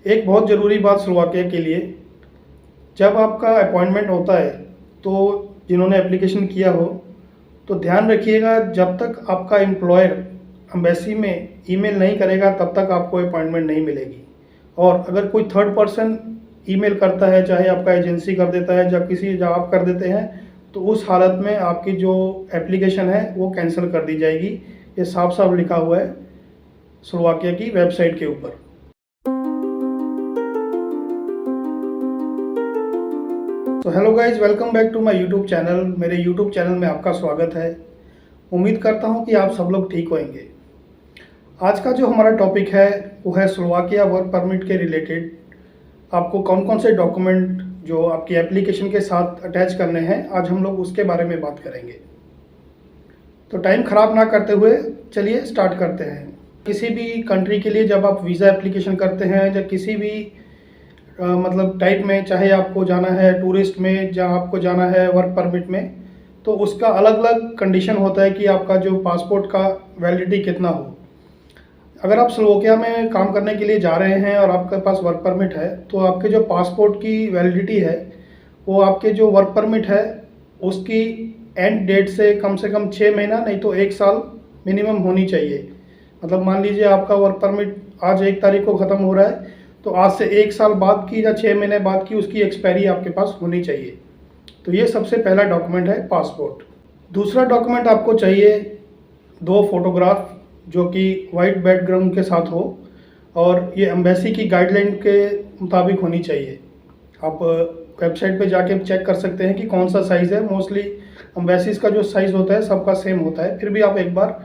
एक बहुत ज़रूरी बात स्लोवाकिया के लिए, जब आपका अपॉइंटमेंट होता है तो जिन्होंने एप्लीकेशन किया हो तो ध्यान रखिएगा, जब तक आपका एम्प्लॉयर एम्बेसी में ईमेल नहीं करेगा तब तक आपको अपॉइंटमेंट नहीं मिलेगी। और अगर कोई थर्ड पर्सन ईमेल करता है, चाहे आपका एजेंसी कर देता है या किसी जब आप कर देते हैं, तो उस हालत में आपकी जो एप्लीकेशन है वो कैंसिल कर दी जाएगी। ये साफ साफ लिखा हुआ है स्लोवाकिया की वेबसाइट के ऊपर। तो hello guys, welcome back to my YouTube channel. मेरे यूट्यूब चैनल में आपका स्वागत है। उम्मीद करता हूं कि आप सब लोग ठीक होंगे। आज का जो हमारा टॉपिक है वो है स्लोवाकिया वर्क परमिट के रिलेटेड। आपको कौन कौन से डॉक्यूमेंट जो आपकी एप्लीकेशन के साथ अटैच करने हैं, आज हम लोग उसके बारे में बात करेंगे। तो टाइम ख़राब ना करते हुए चलिए स्टार्ट करते हैं। किसी भी कंट्री के लिए जब आप वीज़ा एप्लीकेशन करते हैं या किसी भी मतलब टाइप में, चाहे आपको जाना है टूरिस्ट में या आपको जाना है वर्क परमिट में, तो उसका अलग अलग कंडीशन होता है कि आपका जो पासपोर्ट का वैलिडिटी कितना हो। अगर आप स्लोवाकिया में काम करने के लिए जा रहे हैं और आपके पास वर्क परमिट है, तो आपके जो पासपोर्ट की वैलिडिटी है वो आपके जो वर्क परमिट है उसकी एंड डेट से कम 6 महीना नहीं तो 1 साल मिनिमम होनी चाहिए। मतलब मान लीजिए आपका वर्क परमिट आज 1 तारीख को ख़त्म हो रहा है, तो आज से 1 साल बाद की या 6 महीने बाद की उसकी एक्सपायरी आपके पास होनी चाहिए। तो ये सबसे पहला डॉक्यूमेंट है पासपोर्ट। दूसरा डॉक्यूमेंट आपको चाहिए 2 फोटोग्राफ जो कि वाइट बैकग्राउंड के साथ हो, और ये एम्बेसी की गाइडलाइन के मुताबिक होनी चाहिए। आप वेबसाइट पे जाके चेक कर सकते हैं कि कौन सा साइज़ है। मोस्टली एम्बेसीज का जो साइज़ होता है सबका सेम होता है, फिर भी आप एक बार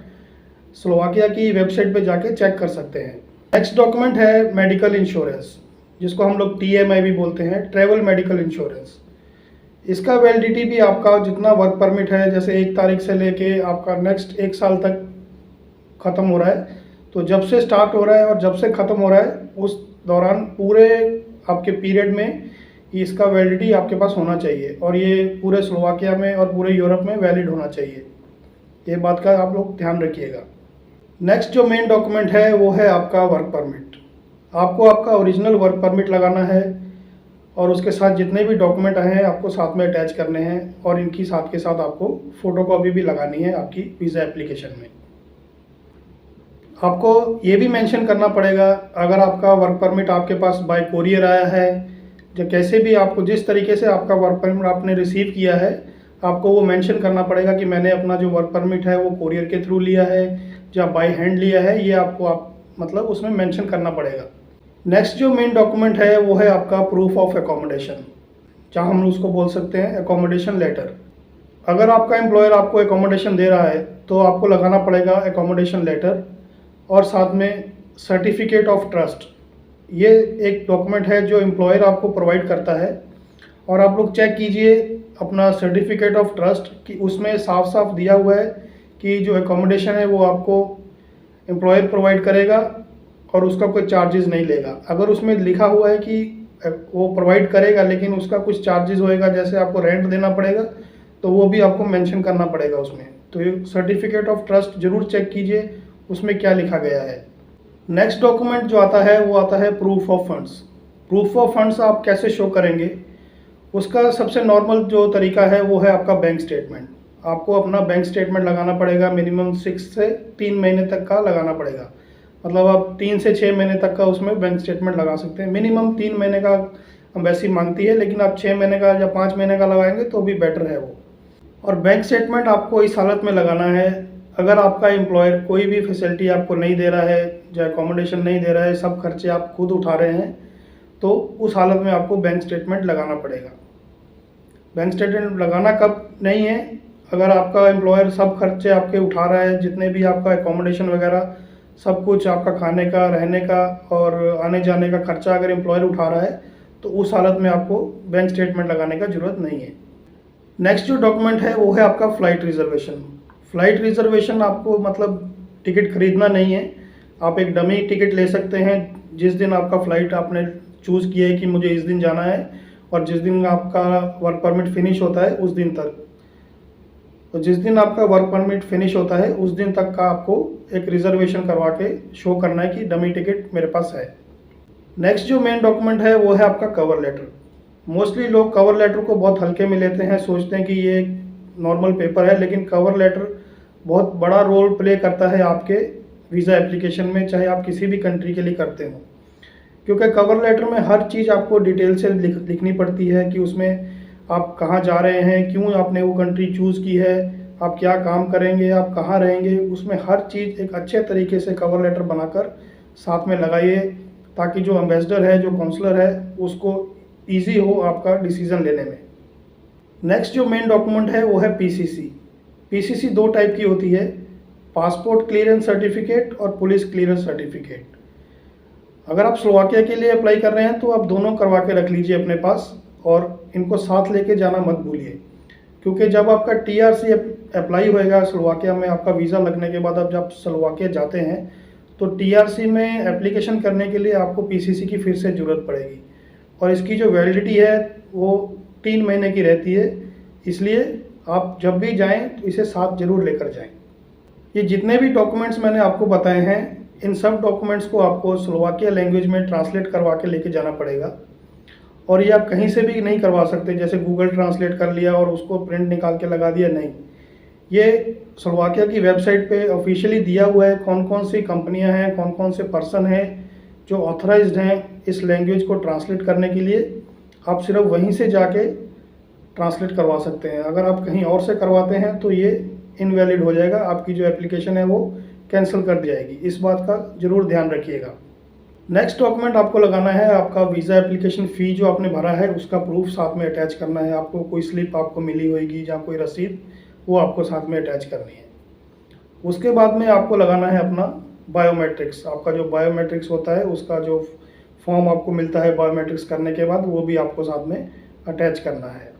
स्लोवाकिया की वेबसाइट पे जाके चेक कर सकते हैं। नेक्स्ट डॉक्यूमेंट है मेडिकल इंश्योरेंस, जिसको हम लोग TMI भी बोलते हैं, ट्रैवल मेडिकल इंश्योरेंस। इसका वैलिडिटी भी आपका जितना वर्क परमिट है, जैसे 1 तारीख से लेके आपका नेक्स्ट 1 साल तक ख़त्म हो रहा है, तो जब से स्टार्ट हो रहा है और जब से ख़त्म हो रहा है उस दौरान पूरे आपके पीरियड में इसका वैलिडिटी आपके पास होना चाहिए, और ये पूरे स्लोवाकिया में और पूरे यूरोप में वैलिड होना चाहिए। ये बात का आप लोग ध्यान रखिएगा। नेक्स्ट जो मेन डॉक्यूमेंट है वो है आपका वर्क परमिट। आपको आपका ओरिजिनल वर्क परमिट लगाना है और उसके साथ जितने भी डॉक्यूमेंट आए हैं आपको साथ में अटैच करने हैं, और इनकी साथ के साथ आपको फ़ोटोकॉपी भी लगानी है आपकी वीज़ा एप्लीकेशन में। आपको ये भी मेंशन करना पड़ेगा, अगर आपका वर्क परमिट आपके पास बाय कोरियर आया है या कैसे भी आपको जिस तरीके से आपका वर्क परमिट आपने रिसीव किया है, आपको वो मेंशन करना पड़ेगा कि मैंने अपना जो वर्क परमिट है वो कोरियर के थ्रू लिया है या बाय हैंड लिया है। ये आपको मतलब उसमें मेंशन करना पड़ेगा। नेक्स्ट जो मेन डॉक्यूमेंट है वो है आपका प्रूफ ऑफ एकोमोडेशन, जहाँ हम उसको बोल सकते हैं एकोमोडेशन लेटर। अगर आपका एम्प्लॉयर आपको एकोमोडेशन दे रहा है तो आपको लगाना पड़ेगा एकोमोडेशन लेटर, और साथ में सर्टिफिकेट ऑफ ट्रस्ट। ये एक डॉक्यूमेंट है जो एम्प्लॉयर आपको प्रोवाइड करता है, और आप लोग चेक कीजिए अपना सर्टिफिकेट ऑफ ट्रस्ट कि उसमें साफ साफ दिया हुआ है कि जो एकोमोडेशन है वो आपको एम्प्लॉयर प्रोवाइड करेगा और उसका कोई चार्जेस नहीं लेगा। अगर उसमें लिखा हुआ है कि वो प्रोवाइड करेगा लेकिन उसका कुछ चार्जेस होएगा, जैसे आपको रेंट देना पड़ेगा, तो वो भी आपको मेंशन करना पड़ेगा उसमें। तो ये सर्टिफिकेट ऑफ ट्रस्ट ज़रूर चेक कीजिए उसमें क्या लिखा गया है। नेक्स्ट डॉक्यूमेंट जो आता है वो आता है proof of funds. Proof of funds आप कैसे शो करेंगे, उसका सबसे नॉर्मल जो तरीका है वो है आपका बैंक स्टेटमेंट। आपको अपना बैंक स्टेटमेंट लगाना पड़ेगा, मिनिमम 6 से 3 महीने तक का लगाना पड़ेगा। मतलब आप 3 से 6 महीने तक का उसमें बैंक स्टेटमेंट लगा सकते हैं। मिनिमम 3 महीने का एम्बेसी मांगती है, लेकिन आप 6 महीने का या 5 महीने का लगाएंगे तो भी बेटर है वो। और बैंक स्टेटमेंट आपको इस हालत में लगाना है, अगर आपका एम्प्लॉयर कोई भी फैसिलिटी आपको नहीं दे रहा है या अकोमोडेशन नहीं दे रहा है, सब खर्चे आप खुद उठा रहे हैं, तो उस हालत में आपको बैंक स्टेटमेंट लगाना पड़ेगा। बैंक स्टेटमेंट लगाना कब नहीं है, अगर आपका एम्प्लॉयर सब खर्चे आपके उठा रहा है, जितने भी आपका अकोमोडेशन वगैरह सब कुछ आपका खाने का, रहने का और आने जाने का खर्चा अगर एम्प्लॉयर उठा रहा है, तो उस हालत में आपको बैंक स्टेटमेंट लगाने का ज़रूरत नहीं है। नेक्स्ट जो डॉक्यूमेंट है वो है आपका फ़्लाइट रिजर्वेशन। फ़्लाइट रिजर्वेशन आपको मतलब टिकट खरीदना नहीं है, आप एक डमी टिकट ले सकते हैं। जिस दिन आपका फ़्लाइट आपने चूज़ किया है कि मुझे इस दिन जाना है, और जिस दिन आपका वर्क परमिट फिनिश होता है उस दिन तक, तो जिस दिन आपका वर्क परमिट फिनिश होता है उस दिन तक का आपको एक रिजर्वेशन करवा के शो करना है कि डमी टिकट मेरे पास है। नेक्स्ट जो मेन डॉक्यूमेंट है वो है आपका कवर लेटर। मोस्टली लोग कवर लेटर को बहुत हल्के में लेते हैं, सोचते हैं कि ये एक नॉर्मल पेपर है, लेकिन कवर लेटर बहुत बड़ा रोल प्ले करता है आपके वीज़ा एप्लीकेशन में, चाहे आप किसी भी कंट्री के लिए करते हो। क्योंकि कवर लेटर में हर चीज़ आपको डिटेल से लिखनी पड़ती है कि उसमें आप कहाँ जा रहे हैं, क्यों आपने वो कंट्री चूज़ की है, आप क्या काम करेंगे, आप कहाँ रहेंगे, उसमें हर चीज़ एक अच्छे तरीके से कवर लेटर बनाकर साथ में लगाइए, ताकि जो एम्बेसडर है, जो काउंसलर है, उसको ईजी हो आपका डिसीज़न लेने में। नेक्स्ट जो मेन डॉक्यूमेंट है वो है पीसीसी। पीसीसी दो टाइप की होती है, पासपोर्ट क्लियरेंस सर्टिफिकेट और पुलिस क्लियरेंस सर्टिफिकेट। अगर आप स्लोवाकिया के लिए अप्लाई कर रहे हैं तो आप दोनों करवा के रख लीजिए अपने पास, और इनको साथ लेके जाना मत भूलिए, क्योंकि जब आपका टीआरसी अप्लाई होएगा स्लोवाकिया में, आपका वीज़ा लगने के बाद आप जब स्लोवाकिया जाते हैं तो टीआरसी में एप्लीकेशन करने के लिए आपको पीसीसी की फिर से ज़रूरत पड़ेगी, और इसकी जो वैलिडिटी है वो 3 महीने की रहती है। इसलिए आप जब भी जाएं तो इसे साथ ज़रूर लेकर जाएं। ये जितने भी डॉक्यूमेंट्स मैंने आपको बताए हैं, इन सब डॉक्यूमेंट्स को आपको स्लोवाकिया लैंग्वेज में ट्रांसलेट करवा के लेके जाना पड़ेगा, और ये आप कहीं से भी नहीं करवा सकते, जैसे गूगल ट्रांसलेट कर लिया और उसको प्रिंट निकाल के लगा दिया, नहीं। ये स्लोवाकिया की वेबसाइट पे ऑफिशियली दिया हुआ है कौन कौन सी कंपनियां हैं, कौन कौन से पर्सन हैं जो ऑथराइज्ड हैं इस लैंग्वेज को ट्रांसलेट करने के लिए। आप सिर्फ वहीं से जाके ट्रांसलेट करवा सकते हैं। अगर आप कहीं और से करवाते हैं तो ये इनवैलिड हो जाएगा, आपकी जो एप्लीकेशन है वो कैंसिल कर दी जाएगी। इस बात का ज़रूर ध्यान रखिएगा। नेक्स्ट डॉक्यूमेंट आपको लगाना है आपका वीज़ा एप्लीकेशन फ़ी जो आपने भरा है उसका प्रूफ साथ में अटैच करना है। आपको कोई स्लिप आपको मिली होगी या कोई रसीद, वो आपको साथ में अटैच करनी है। उसके बाद में आपको लगाना है अपना बायोमेट्रिक्स। आपका जो बायोमेट्रिक्स होता है उसका जो फॉर्म आपको मिलता है बायोमेट्रिक्स करने के बाद, वो भी आपको साथ में अटैच करना है।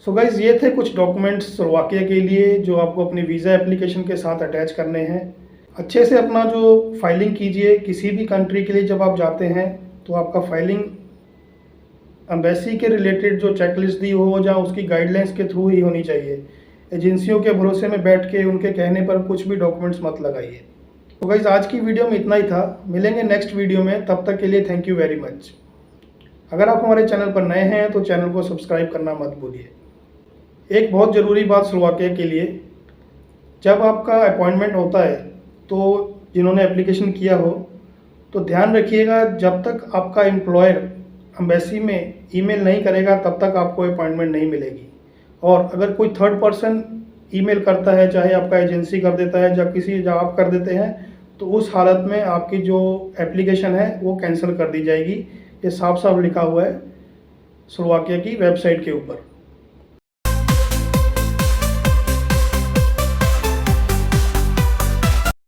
सो गाइज़, ये थे कुछ डॉक्यूमेंट्स स्लोवाकिया के लिए जो आपको अपनी वीज़ा एप्लीकेशन के साथ अटैच करने हैं। अच्छे से अपना जो फाइलिंग कीजिए। किसी भी कंट्री के लिए जब आप जाते हैं तो आपका फाइलिंग एम्बेसी के रिलेटेड जो चेकलिस्ट दी हो या उसकी गाइडलाइंस के थ्रू ही होनी चाहिए। एजेंसियों के भरोसे में बैठ के उनके कहने पर कुछ भी डॉक्यूमेंट्स मत लगाइए। तो गाइज़, आज की वीडियो में इतना ही था। मिलेंगे नेक्स्ट वीडियो में, तब तक के लिए थैंक यू वेरी मच। अगर आप हमारे चैनल पर नए हैं तो चैनल को सब्सक्राइब करना मत भूलिए। एक बहुत ज़रूरी बात स्लोवाकिया के लिए, जब आपका अपॉइंटमेंट होता है तो जिन्होंने एप्लीकेशन किया हो तो ध्यान रखिएगा, जब तक आपका एम्प्लॉयर एम्बेसी में ईमेल नहीं करेगा तब तक आपको अपॉइंटमेंट नहीं मिलेगी। और अगर कोई थर्ड पर्सन ईमेल करता है, चाहे आपका एजेंसी कर देता है या किसी या आप कर देते हैं, तो उस हालत में आपकी जो एप्लीकेशन है वो कैंसिल कर दी जाएगी। ये साफ साफ लिखा हुआ है स्लोवाकिया की वेबसाइट के ऊपर।